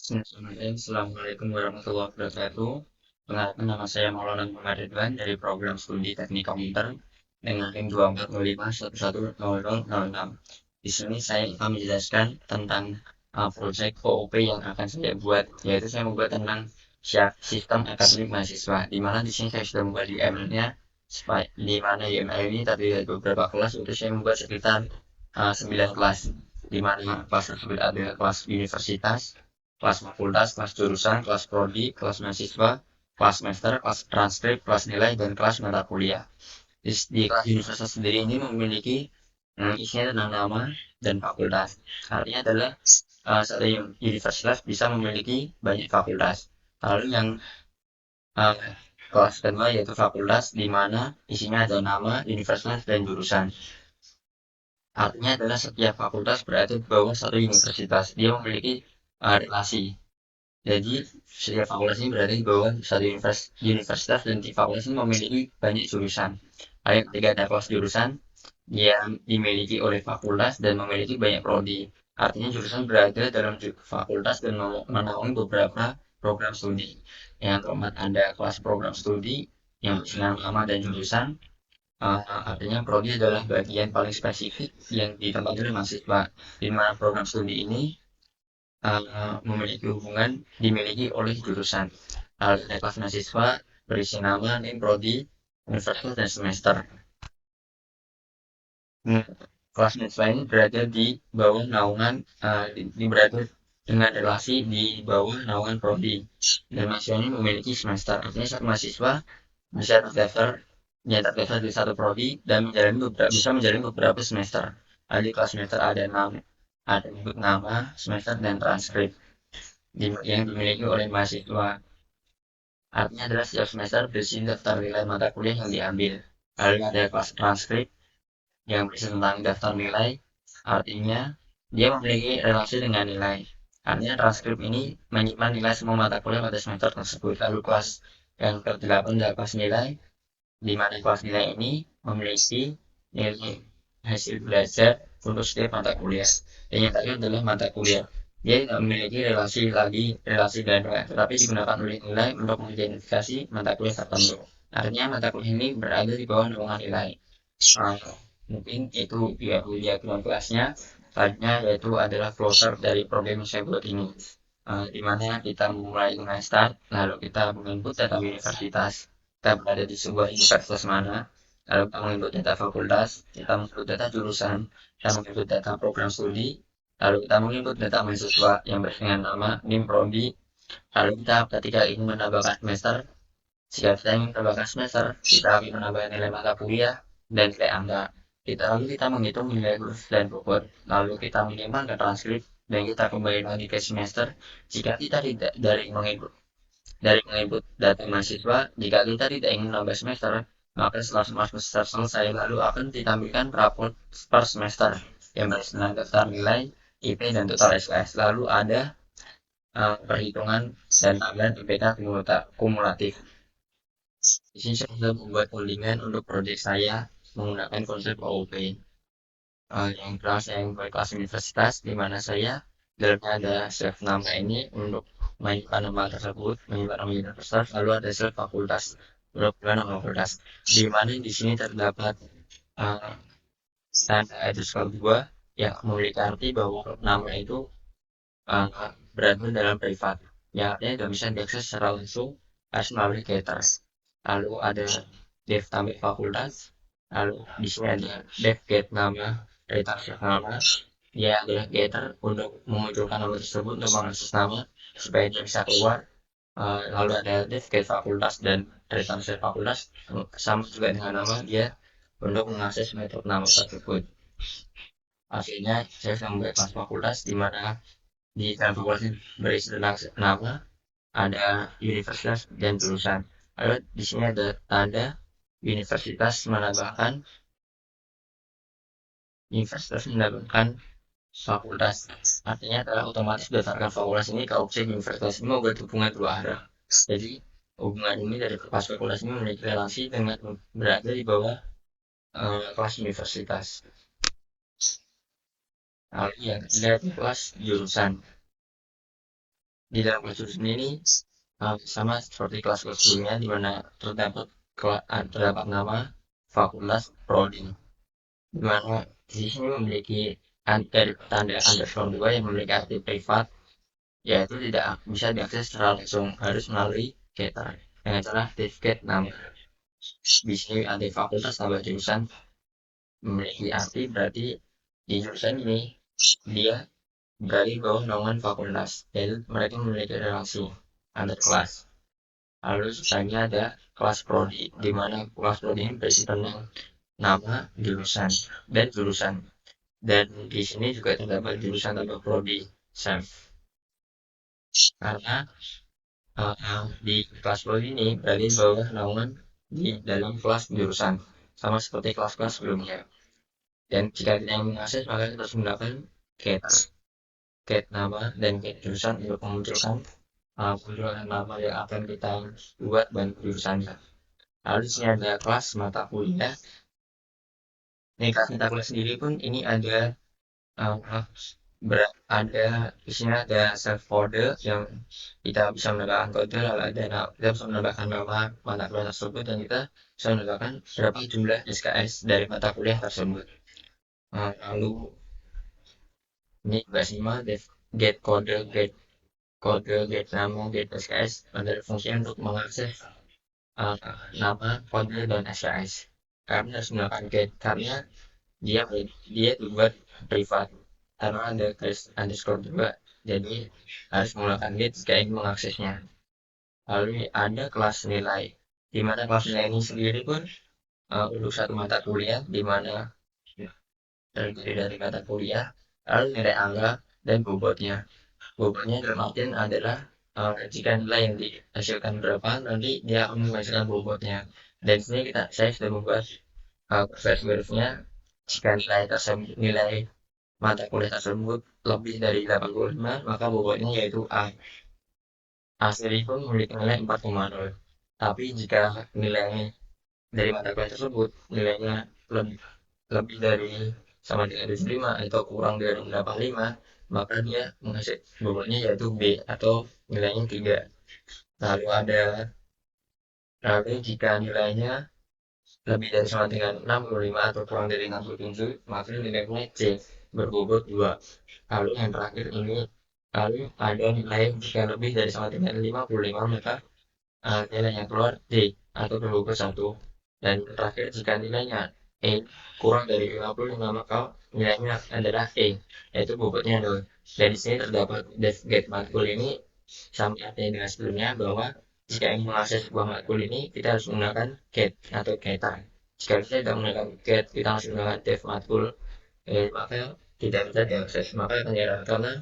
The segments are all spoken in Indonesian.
Assalamualaikum warahmatullahi wabarakatuh. Perkenalkan, nama saya Maulana Muhammad Ridwan dari program studi Teknik Komputer dengan NIM 2405110006. Di sini saya akan menjelaskan tentang proyek OOP yang akan saya buat, yaitu saya membuat tentang sistem akademik mahasiswa. Di mana di sini saya sudah membuat UML-nya, di mana UML ini tadi dari beberapa kelas itu saya membuat sekitar 9 kelas, di mana kelas tersebut ada kelas universitas, kelas fakultas, kelas jurusan, kelas prodi, kelas mahasiswa, kelas semester, kelas transkrip, kelas nilai, dan kelas mata kuliah. Di kelas universitas sendiri ini memiliki isinya tentang nama dan fakultas. Artinya adalah satu universitas bisa memiliki banyak fakultas. Lalu yang uh, kelas kedua yaitu fakultas di mana isinya ada nama, universitas, dan jurusan. Artinya adalah setiap fakultas berada di bawah satu universitas. Dia memiliki relasi. Jadi setiap fakultas ini berada di bawah satu universitas dan di fakultas ini memiliki banyak jurusan. Ada ketika ada kelas jurusan yang dimiliki oleh fakultas dan memiliki banyak prodi. Artinya jurusan berada dalam fakultas dan menaungi beberapa program studi. Yang keempat ada kelas program studi yang berisikan nama dan jurusan. Artinya prodi adalah bagian paling spesifik yang ditempati oleh mahasiswa. Di mana program studi ini memiliki hubungan dimiliki oleh jurusan. Ada kelas mahasiswa berisi nama, NIM, prodi, universitas, dan semester. Kelas mahasiswa ini berada di bawah naungan, berada dengan relasi di bawah naungan prodi. Dan mahasiswa ini memiliki semester. Artinya satu mahasiswa bisa terdaftar, terdaftar di satu prodi dan bisa menjalani beberapa semester. Di kelas semester ada nama, semester, dan transkrip yang dimiliki oleh mahasiswa. Artinya adalah setiap semester berisi daftar nilai mata kuliah yang diambil. Lalu ada kelas transkrip yang berisi tentang daftar nilai. Artinya dia memiliki relasi dengan nilai. Artinya transkrip ini menyimpan nilai semua mata kuliah pada semester tersebut. Lalu kelas yang ke-8 adalah kelas nilai, di mana kelas nilai ini memiliki nilai hasil belajar untuk setiap mata kuliah. Dan yang terakhir adalah mata kuliah. Dia tidak memiliki relasi ganda, tetapi digunakan oleh nilai untuk mengidentifikasi mata kuliah tertentu. Artinya mata kuliah ini berada di bawah naungan nilai. Uh, Mungkin itu diagram kelasnya. Selanjutnya yaitu adalah flowchart dari problem yang saya buat ini. Di mana kita mulai dengan start, lalu kita menginput data universitas. Kita berada di sebuah universitas mana, lalu kita menginput data fakultas, kita menginput data jurusan, kita menginput data program studi, lalu kita menginput data mahasiswa yang berisikan nama, NIM, prodi, lalu kita ketika ingin menambahkan semester, jika kita ingin menambahkan semester, kita ingin menambahkan nilai mata kuliah dan nilai angka. Kita menghitung nilai huruf dan bobot, lalu kita menyimpang ke transkrip dan kita kembali lagi ke semester. Jika kita tidak dari menginput data mahasiswa, jika kita tidak ingin menambah semester, maka setelah semester selesai lalu akan ditampilkan raport per semester yang berisikan daftar nilai, IP, dan total SKS. Lalu ada perhitungan dan tambahan IPK kumulatif. Di sini saya sudah membuat codingan untuk proyek saya menggunakan konsep OOP. Yang kelas saya membuat kelas universitas, di mana saya dalamnya ada self nama ini untuk menyimpan nama tersebut, menyimpan nama universitas, lalu ada self fakultas untuk nama fakultas. Di mana di sini terdapat uh, tanda underscore 2 yang memiliki arti bahwa nama itu berada dalam privat. Yang artinya tidak bisa diakses secara langsung harus melalui getter. Lalu ada dev tambah fakultas, lalu di sini ada dev get nama dari tafsir nama. Dia adalah getter untuk memunculkan nama tersebut untuk mengakses nama supaya dia bisa keluar. Lalu ada dev get fakultas dan dari tafsir fakultas sama juga dengan nama dia untuk mengakses metode nama tersebut. Akhirnya saya sudah membuat kelas fakultas di mana di dalam fakultas berisi tentang nama, ada universitas dan jurusan. Lalu di sini ada tanda universitas menambahkan fakultas. Artinya adalah otomatis berdasarkan fakultas ini ke objek universitas ini membuat hubungan dua arah. Jadi hubungan ini dari kelas fakultas ini memiliki relasi dengan berada di bawah kelas universitas. Lalu yang ketiga itu kelas jurusan. di dalam kelas jurusan ini sama seperti kelas-kelas sebelumnya di mana terdapat nama fakultas prodi, di mana di sini memiliki tanda underscore dua yang memiliki arti privat, yaitu tidak bisa diakses secara langsung, harus melalui kita dengan cara certificate nama. Di sini ada fakultas tambah jurusan memiliki arti berarti di jurusan ini dia berada di bawah naungan fakultas, yaitu mereka memiliki relasi antar kelas. Lalu selanjutnya ada kelas prodi, di mana kelas prodi ini berisi tentang nama, jurusan, dan jurusan. Dan di sini juga terdapat jurusan atau prodi self. Karena di kelas prodi ini berada di bawah naungan di dalam kelas jurusan, sama seperti kelas-kelas sebelumnya. Dan jika kita ingin mengakses, maka kita harus menggunakan get nama dan get jurusan untuk memunculkan nama yang akan kita buat dan jurusannya. Lalu di sini ada kelas mata kuliah. Ini kelas mata kuliah sendiri pun ini ada di sini ada self folder yang kita bisa menambahkan kode, lalu kita bisa menambahkan nama mata kuliah tersebut, dan kita bisa menambahkan berapa jumlah SKS dari mata kuliah tersebut. Lalu ini juga sama get kode, get nama, get SKS ada fungsinya untuk mengakses nama, kode, dan SKS. Kami harus menggunakan get karena dia dibuat privat, karena ada garis underscore juga, jadi harus menggunakan get jika ingin mengaksesnya. Lalu ada kelas nilai, di mana kelas nilai ini sendiri pun untuk satu mata kuliah, di mana terdiri dari mata kuliah, lalu nilai angka dan bobotnya. Bobotnya dalam artian adalah jika nilai yang dihasilkan berapa, nanti dia akan menghasilkan bobotnya. Dan sini saya sudah membuat grafik-grafiknya. Jika nilai mata kuliah tersebut lebih dari 85, maka bobotnya yaitu A. A sendiri pun memiliki nilai 4,0. Tapi jika nilai dari mata kuliah tersebut nilainya lebih dari sama dengan 75 atau kurang dari 85, maka dia menghasilkan bobotnya yaitu B atau nilainya 3. Lalu jika nilainya lebih dari sama dengan 65 atau kurang dari 67, maka nilainya C berbobot 2. Lalu yang terakhir ini, lalu ada nilai jika lebih dari sama dengan 55, maka nilainya keluar D atau berbobot 1. Dan terakhir jika nilainya E kurang dari 55, maka nilainya adalah E, yaitu bobotnya 0. Dan di sini terdapat get matkul ini sama artinya dengan sebelumnya, bahwa jika ingin mengakses sebuah matkul ini kita harus menggunakan get atau getter. Jika kita tidak menggunakan get, kita harus menggunakan def matkul, maka tidak bisa diakses, maka akan error karena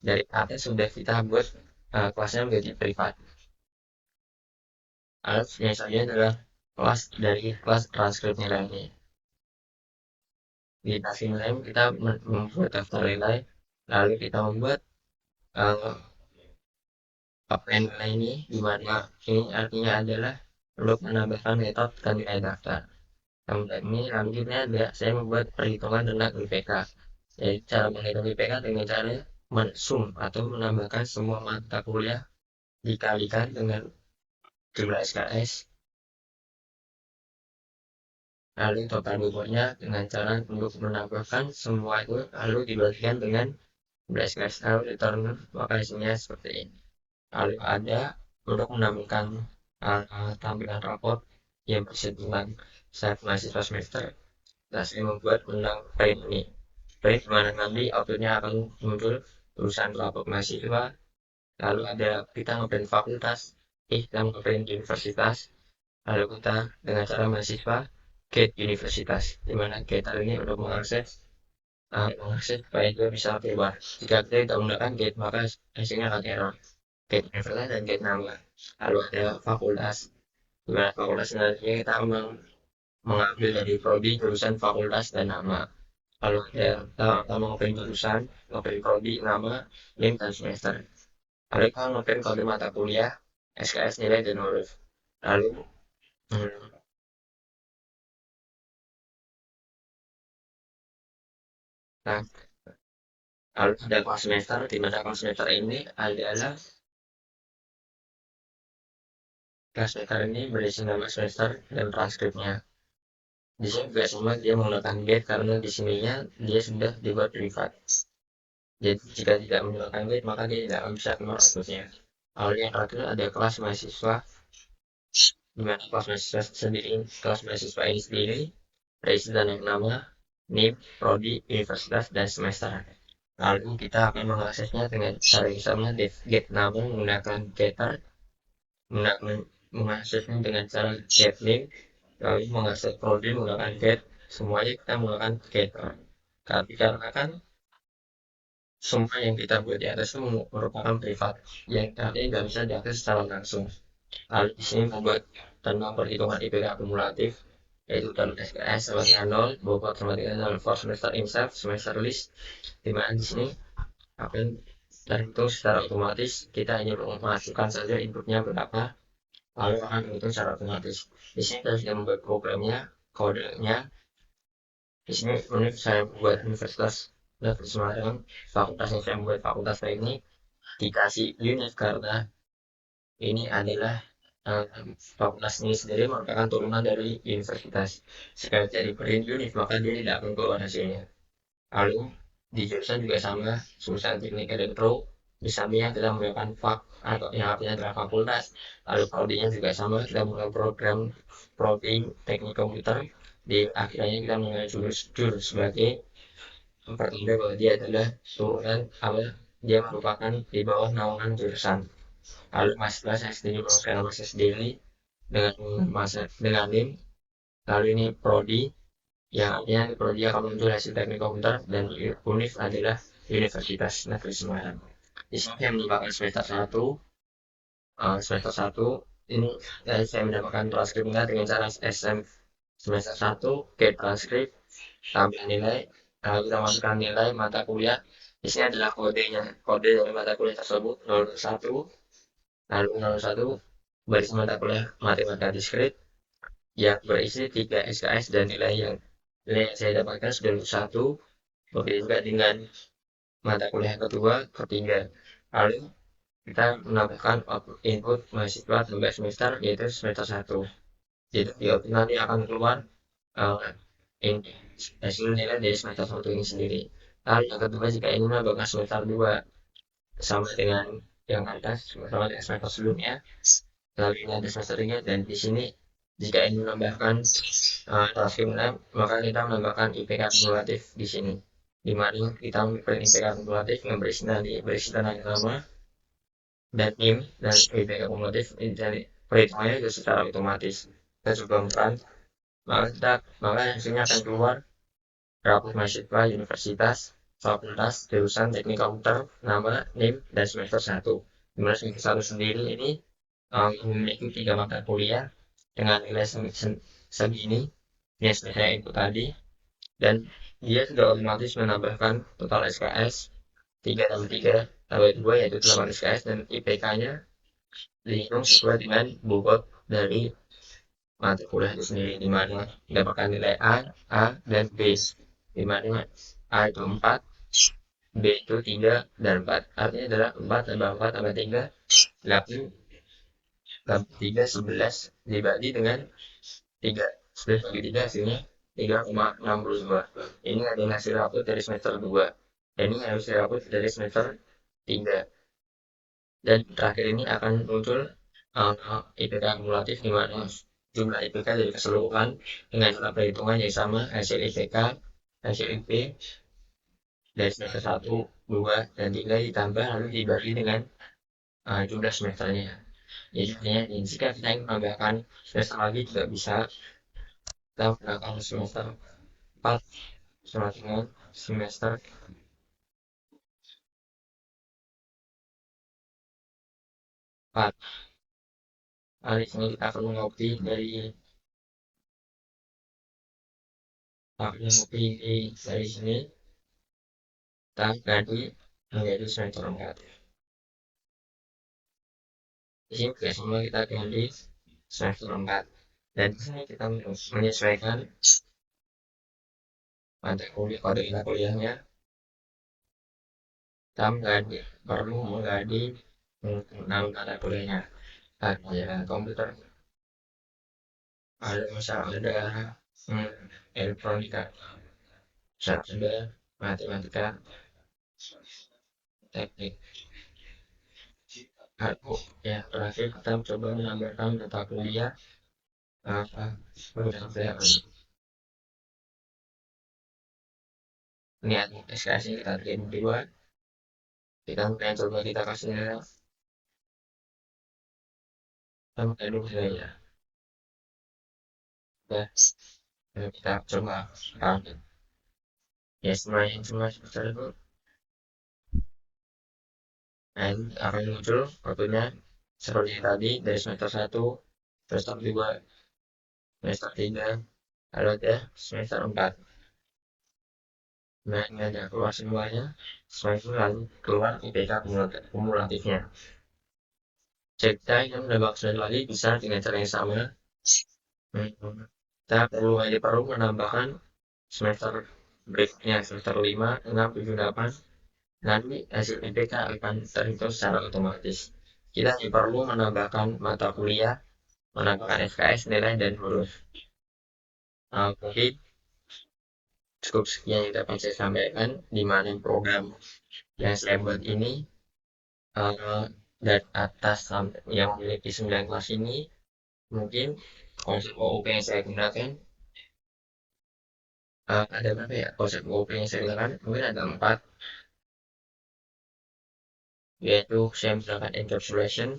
dari atas sudah kita buat kelasnya menjadi privat. Alat yang saja adalah kelas transkrip nilai ini. Di tas nilai kita membuat daftar nilai, lalu kita membuat append nilai ini, di mana ini artinya adalah untuk menambahkan metode dan nilai daftar. Kemudian ini selanjutnya saya membuat perhitungan tentang IPK. Jadi cara menghitung IPK dengan cara mensum atau menambahkan semua mata kuliah dikalikan dengan jumlah SKS, lalu total bobotnya dengan cara untuk menambahkan semua itu lalu dibagikan dengan jumlah SKS, lalu return, maka hasilnya seperti ini. Lalu ada untuk menambahkan tampilan raport yang berisi tentang saat mahasiswa semester. Saya membuat tentang print ini, print dimana nanti outputnya akan muncul tulisan raport mahasiswa. Lalu ada kita ngeprint fakultas, kita ngeprint universitas, lalu kita dengan cara mahasiswa get universitas, dimana get ini untuk mengakses supaya dia bisa keluar. Jika kita tidak menggunakan get, maka hasilnya akan error. Get universitas dan get nama. Lalu ada fakultas, dimana fakultas sebenarnya kita mengambil dari prodi, jurusan, fakultas, dan nama. Lalu kita mengopen jurusan, mengopen prodi, nama, name, dan semester. Lalu kita mengopen kode mata kuliah, SKS, nilai, dan huruf. Lalu nah, lalu ada kelas semester, di mana kelas semester ini adalah kelas semester ini berisi nama semester dan transkripnya. Di sini juga sama, dia menggunakan get karena di sininya dia sudah dibuat privat. Jadi jika tidak menggunakan get maka dia tidak akan bisa keluar outputnya. Lalu yang terakhir ada kelas mahasiswa, di mana kelas mahasiswa sendiri, kelas mahasiswa ini sendiri berisi dengan nama, NIM, prodi, universitas, dan semester. Lalu kita akan mengaksesnya dengan cara yang sama, get nama menggunakan getter, mengaksesnya dengan cara get name, lalu mengakses prodi menggunakan get, semuanya kita menggunakan getter. Tapi karena kan semua yang kita buat di atas itu merupakan privat, yang artinya nggak bisa diakses secara langsung. Lalu di sini membuat tentang perhitungan IPK akumulatif, yaitu dalam SKS sama dengan 0, bobot sama dengan 0 for semester insert, semester list, di mana di sini akan terhitung secara otomatis. Kita hanya memasukkan saja inputnya berapa, lalu akan menghitung secara otomatis. Di sini kita sudah membuat programnya, kodenya. Di sini ini saya buat Universitas Negeri Semarang, fakultas yang saya membuat fakultas teknik, dikasih unit karena ini adalah fakultas ini sendiri merupakan turunan dari universitas. Sekali jadi print unit maka dia tidak akan keluar hasilnya. Lalu di jurusan juga sama, jurusan teknik elektro, di sampingnya kita menggunakan fak atau yang artinya adalah fakultas. Lalu prodinya juga sama, kita menggunakan program prodi teknik komputer. Di akhirnya kita menggunakan jurus sebagai pertanda bahwa dia adalah turunan apa, dia merupakan di bawah naungan jurusan. Lalu mahasiswa saya setuju dengan mahasiswa sendiri dengan dengan NIM. Lalu ini prodi, yang artinya prodi akan muncul hasil teknik komputer, dan univ adalah Universitas Negeri Semarang. Di sini saya menambahkan semester 1. Semester 1 ini saya mendapatkan transkripnya dengan cara SM semester 1 get transkrip tambah nilai, lalu kita masukkan nilai mata kuliah. Di sini adalah kodenya, kode dari mata kuliah tersebut 01, lalu 01 baris mata kuliah matematika diskrit yang berisi 3 SKS dan nilai yang saya dapatkan sudah 1. Begitu juga dengan mata kuliah kedua, ketiga. Lalu kita menambahkan input mahasiswa sampai semester, yaitu semester 1. Jadi nanti akan keluar uh, hasil nilai dari semester 1 ini sendiri. Lalu yang kedua, jika ingin menambahkan semester 2 sama dengan yang atas, sama dengan semester sebelumnya, lalu ini ada semester 3, dan di sini jika ingin menambahkan transkrip 6, maka kita menambahkan IPK akumulatif di sini, di mana kita memberikan IPK akumulatif yang berisi tentang nama dan NIM dan IPK akumulatif dari perhitungannya itu secara otomatis. Kita coba bukan, maka hasilnya akan keluar rapot mahasiswa universitas, fakultas, jurusan teknik komputer, nama, NIM, dan semester 1. Di mana semester 1 sendiri ini memiliki 3 mata kuliah dengan nilai segini, ini sebenarnya input tadi, dan dia sudah otomatis menambahkan total SKS 3 tambah 3 tambah 2 yaitu 8 SKS, dan IPK-nya dihitung sesuai dengan bobot dari mata kuliah itu sendiri, di mana mendapatkan nilai A, dan B, di mana A itu 4, B itu 3, dan 4. Artinya adalah 4 tambah 4 tambah 3, 8 tambah 3, 11 dibagi dengan 3. 11 bagi 3 hasilnya 3,62. Ini adalah hasil rapot dari semester 2. Dan ini hasil rapot dari semester 3. Dan terakhir ini akan muncul IPK akumulatif, di mana jumlah IPK dari keseluruhan dengan jumlah perhitungan yang sama, hasil IPK, hasil IP dari semester 1, 2, dan 3 ditambah lalu dibagi dengan jumlah semesternya. Jadi jika kita ingin menambahkan semester lagi juga bisa, kita menggunakan semester 4 sama dengan semester 4. Kali ini kita akan mengcopy dari sini, kita ganti menjadi semester 4. Di sini juga sama, kita ganti semester 4, dan di sini kita menyesuaikan mata kuliah, kode mata kuliahnya. Kita perlu mengganti nama mata kuliahnya. ada komputer, ada misal ada hmm, elektronika, misal ada matematika, teknik. Aku ya terakhir kita coba menambahkan mata kuliah apa budaya. Niat SKS kita terima dua, kita mungkin coba kita kasih sama kayak dulu ya. Ya, kita coba ya semuanya cuma semester itu dan akan muncul waktunya seperti tadi dari semester satu, semester 2, semester 3, lalu ada semester 4. Nah, ini ada keluar semuanya, semua itu lalu keluar IPK kumulatifnya. Kita yang menebak sekali lagi bisa dengan cara yang sama. Kita perlu menambahkan semester breaknya semester 5, 6, 7, 8. Nanti hasil IPK akan terhitung secara otomatis. Kita hanya perlu menambahkan mata kuliah, menambahkan SKS, nilai, dan huruf. Mungkin cukup sekian yang dapat saya sampaikan di mana program yang saya buat ini dari atas sampai yang memiliki 9 kelas ini mungkin konsep OOP yang saya gunakan ada berapa ya konsep OOP yang saya gunakan mungkin ada 4, yaitu saya menggunakan encapsulation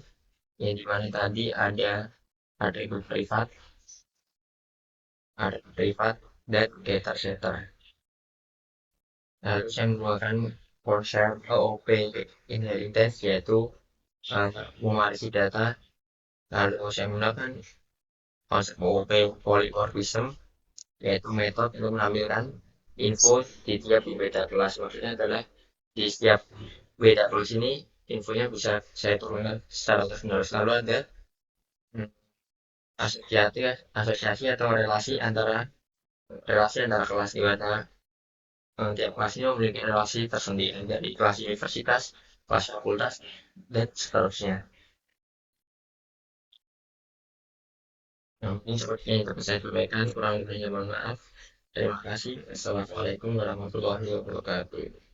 yang dimana tadi ada privat dan getter setter. Lalu saya menggunakan konsep OOP inheritance yaitu mewarisi data. Lalu saya menggunakan konsep OOP polymorphism yaitu metode untuk mengambilkan info di tiap beda kelas. Maksudnya adalah di setiap beda kelas ini infonya bisa saya turunkan secara terus menerus. Lalu ada asosiasi atau relasi antara kelas di mana tiap kelas ini memiliki relasi tersendiri dari kelas universitas, kelas fakultas, dan seterusnya. Mungkin seperti yang dapat saya sampaikan, kurang lebihnya mohon maaf. Terima kasih. Assalamualaikum warahmatullahi wabarakatuh.